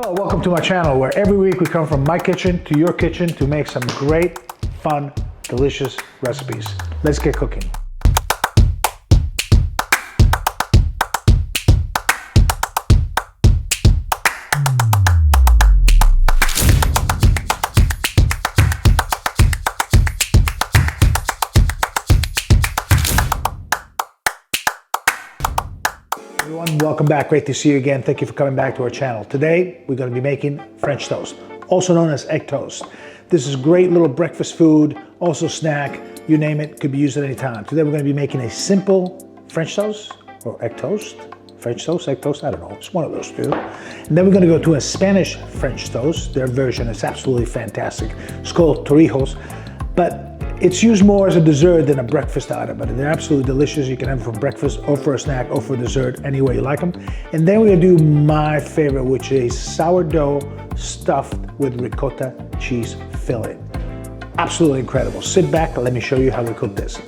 Hello, welcome to my channel where every week we come from my kitchen to your kitchen to make some great, fun, delicious recipes. Let's get cooking. Everyone, welcome back. Great to see you again. Thank you for coming back to our channel. Today, we're going to be making French toast, also known as egg toast. This is great little breakfast food, also snack, you name it, could be used at any time. Today, we're going to be making a simple French toast or egg toast. French toast, egg toast, I don't know, it's one of those two. And then we're going to go to a Spanish French toast. Their version is absolutely fantastic. It's called Torrijos, but it's used more as a dessert than a breakfast item, but they're absolutely delicious. You can have them for breakfast or for a snack or for dessert, any way you like them. And then we're gonna do my favorite, which is sourdough stuffed with ricotta cheese filling. Absolutely incredible. Sit back and let me show you how we cook this.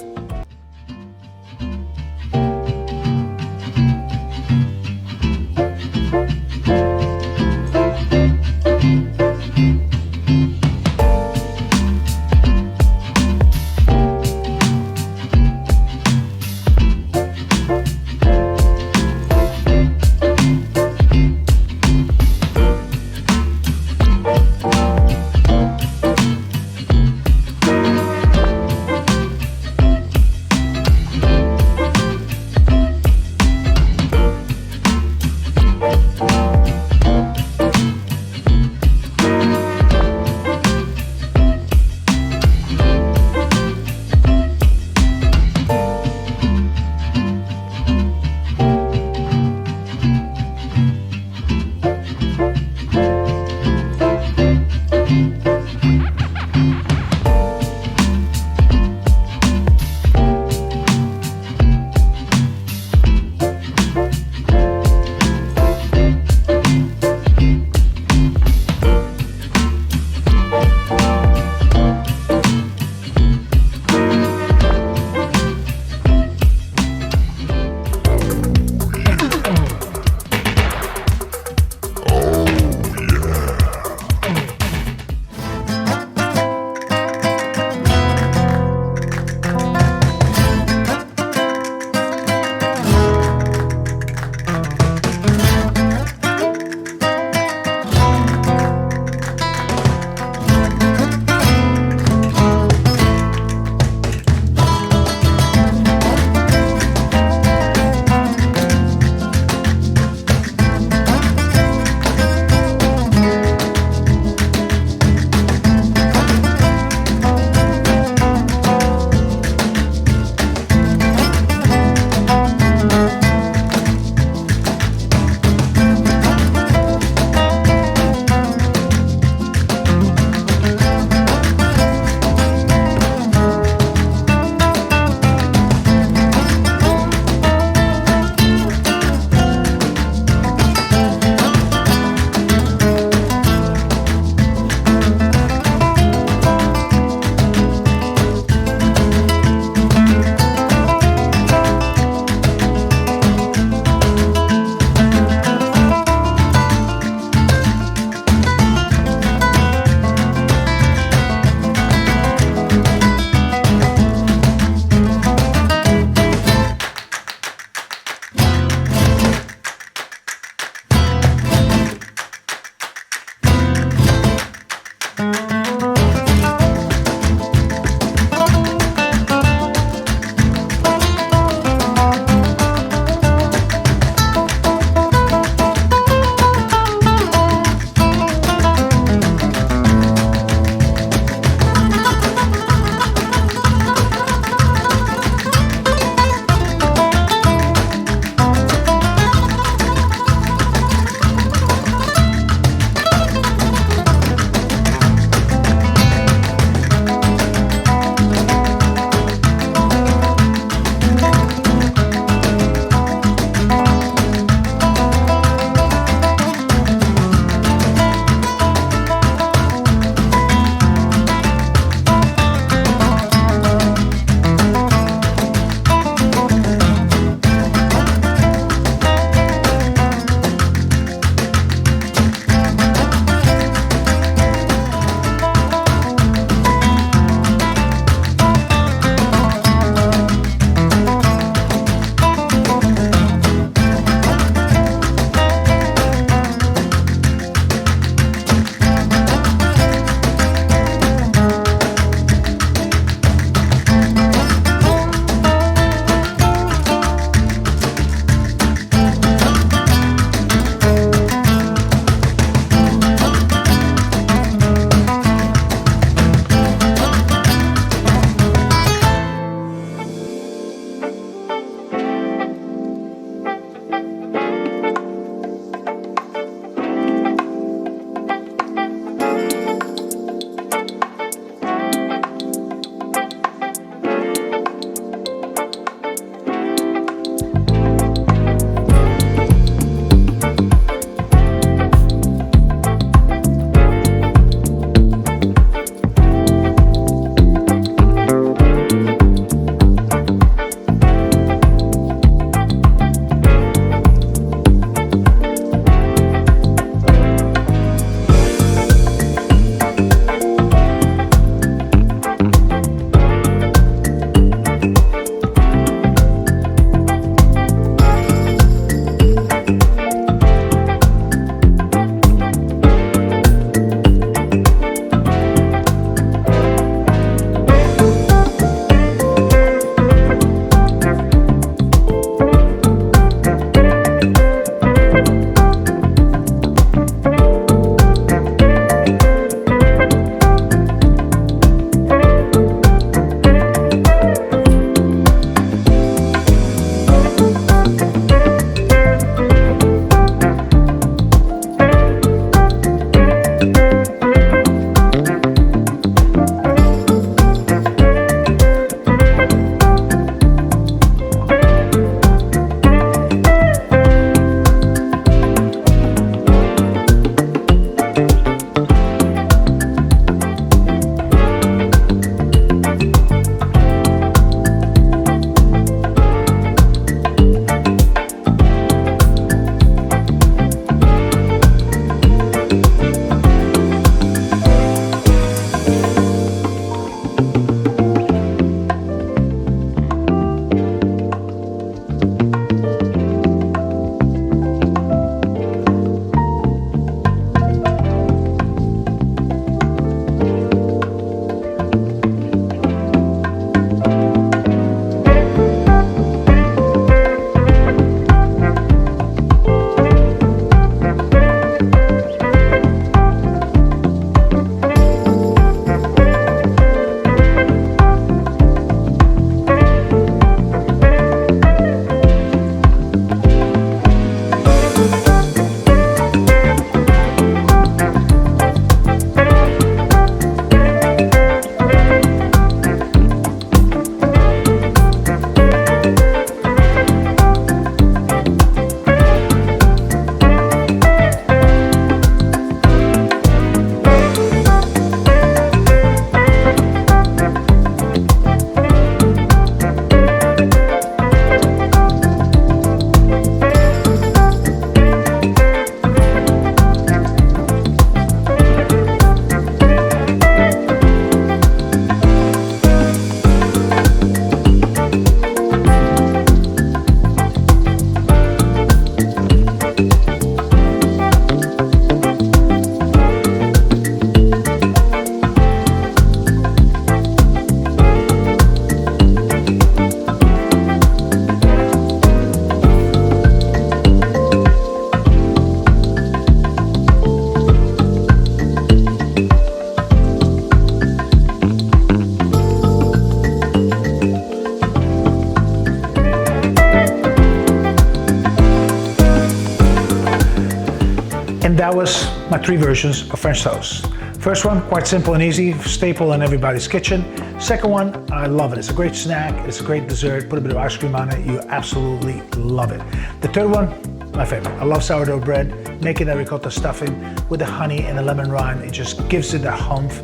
that was my 3 versions of French toast. First one, quite simple and easy, staple in everybody's kitchen. Second one, I love it. It's a great snack, it's a great dessert, put a bit of ice cream on it, you absolutely love it. The third one, my favorite. I love sourdough bread, making that ricotta stuffing with the honey and the lemon rind. It just gives it a humph.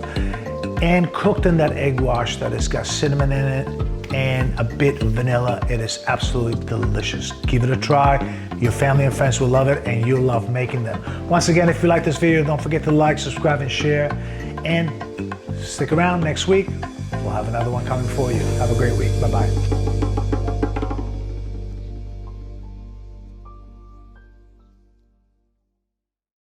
And cooked in that egg wash that has got cinnamon in it and a bit of vanilla. It is absolutely delicious. Give it a try. Your family and friends will love it and you'll love making them. Once again, if you like this video, don't forget to like, subscribe, and share. And stick around next week. We'll have another one coming for you. Have a great week. Bye-bye.